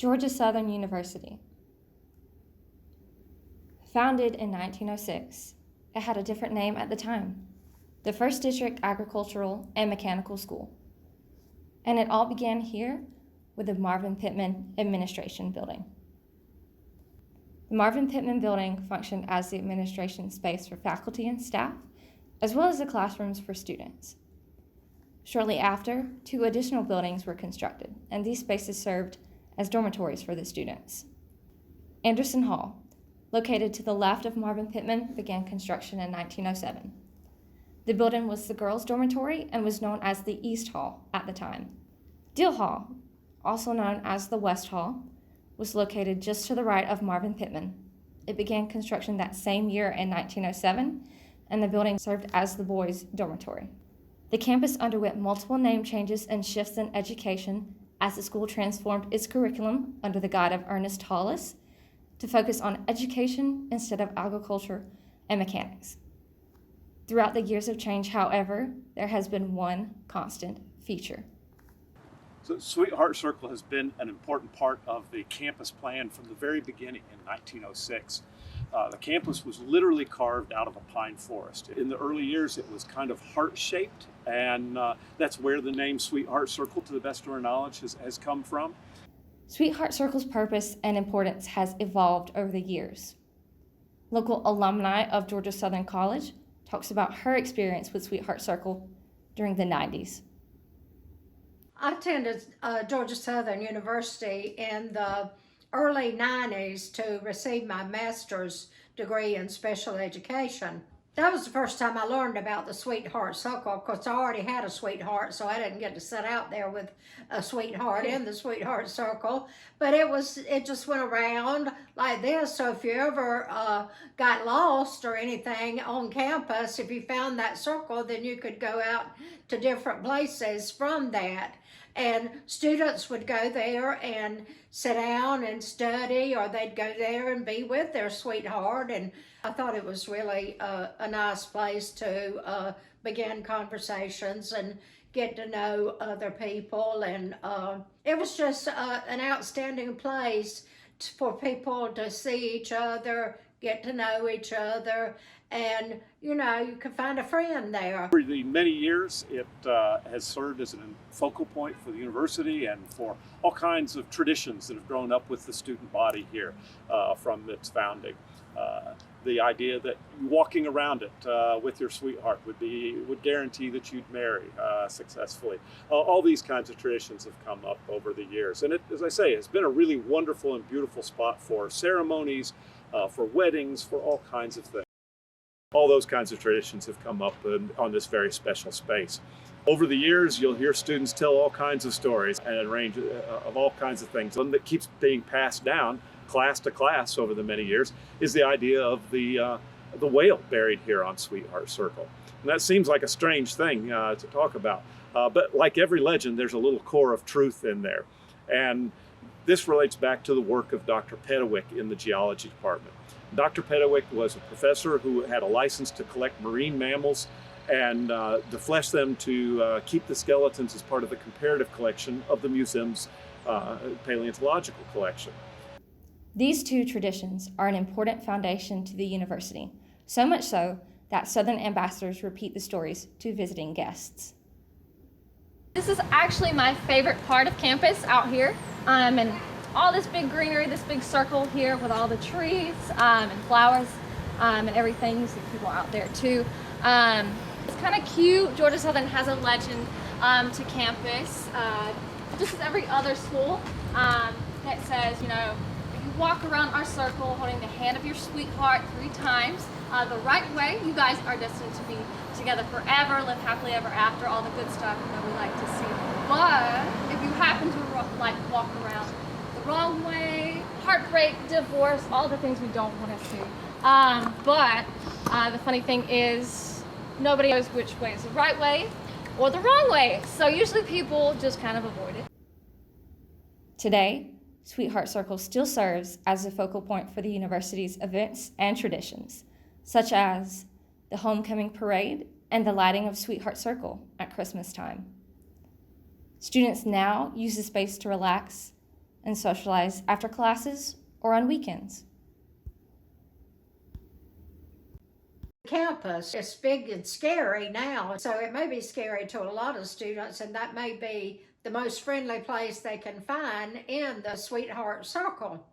Georgia Southern University. Founded in 1906, it had a different name at the time, the First District Agricultural and Mechanical School. And it all began here with the Marvin Pittman Administration Building. The Marvin Pittman Building functioned as the administration space for faculty and staff, as well as the classrooms for students. Shortly after, 2 additional buildings were constructed, and these spaces served as dormitories for the students. Anderson Hall, located to the left of Marvin Pittman, began construction in 1907. The building was the girls' dormitory and was known as the East Hall at the time. Deal Hall, also known as the West Hall, was located just to the right of Marvin Pittman. It began construction that same year in 1907, and the building served as the boys' dormitory. The campus underwent multiple name changes and shifts in education as the school transformed its curriculum under the guide of Ernest Hollis to focus on education instead of agriculture and mechanics. Throughout the years of change, however, there has been one constant feature. So Sweetheart Circle has been an important part of the campus plan from the very beginning in 1906. The campus was literally carved out of a pine forest. In the early years, it was kind of heart-shaped, and that's where the name Sweetheart Circle, to the best of our knowledge, has come from. Sweetheart Circle's purpose and importance has evolved over the years. Local alumni of Georgia Southern College talks about her experience with Sweetheart Circle during the 90s. I attended Georgia Southern University in the early 90s to receive my master's degree in special education. That was the first time I learned about the Sweetheart Circle. Of course, I already had a sweetheart, so I didn't get to sit out there with a sweetheart in the Sweetheart Circle. But it just went around like this. So if you ever got lost or anything on campus, if you found that circle, then you could go out to different places from that. And students would go there and sit down and study, or they'd go there and be with their sweetheart. And I thought it was really a nice place to begin conversations and get to know other people. And it was just an outstanding place for people to see each other, get to know each other, and you could find a friend there. For the many years, it has served as a focal point for the university and for all kinds of traditions that have grown up with the student body here from its founding. The idea that walking around it with your sweetheart would guarantee that you'd marry successfully. All these kinds of traditions have come up over the years, and it, as I say, has been a really wonderful and beautiful spot for ceremonies, for weddings, for all kinds of things. All those kinds of traditions have come up on this very special space. Over the years, you'll hear students tell all kinds of stories and a range of all kinds of things. One that keeps being passed down class to class over the many years is the idea of the whale buried here on Sweetheart Circle. And that seems like a strange thing to talk about, but like every legend, there's a little core of truth in there. And this relates back to the work of Dr. Pedawick in the geology department. Dr. Pedawick was a professor who had a license to collect marine mammals and to flesh them to keep the skeletons as part of the comparative collection of the museum's paleontological collection. These 2 traditions are an important foundation to the university, so much so that Southern ambassadors repeat the stories to visiting guests. This is actually my favorite part of campus out here, and all this big greenery, this big circle here with all the trees and flowers and everything. You see people out there too. It's kind of cute. Georgia Southern has a legend to campus, just as every other school, that says, if you walk around our circle holding the hand of your sweetheart 3 times the right way, you guys are destined to be together forever, live happily ever after, all the good stuff we like to see. But if you happen to walk around wrong way, heartbreak, divorce, all the things we don't want to see. But the funny thing is, nobody knows which way is the right way or the wrong way. So usually people just kind of avoid it. Today, Sweetheart Circle still serves as a focal point for the university's events and traditions, such as the homecoming parade and the lighting of Sweetheart Circle at Christmas time. Students now use the space to relax and socialize after classes or on weekends. Campus is big and scary now, so it may be scary to a lot of students, and that may be the most friendly place they can find in the Sweetheart Circle.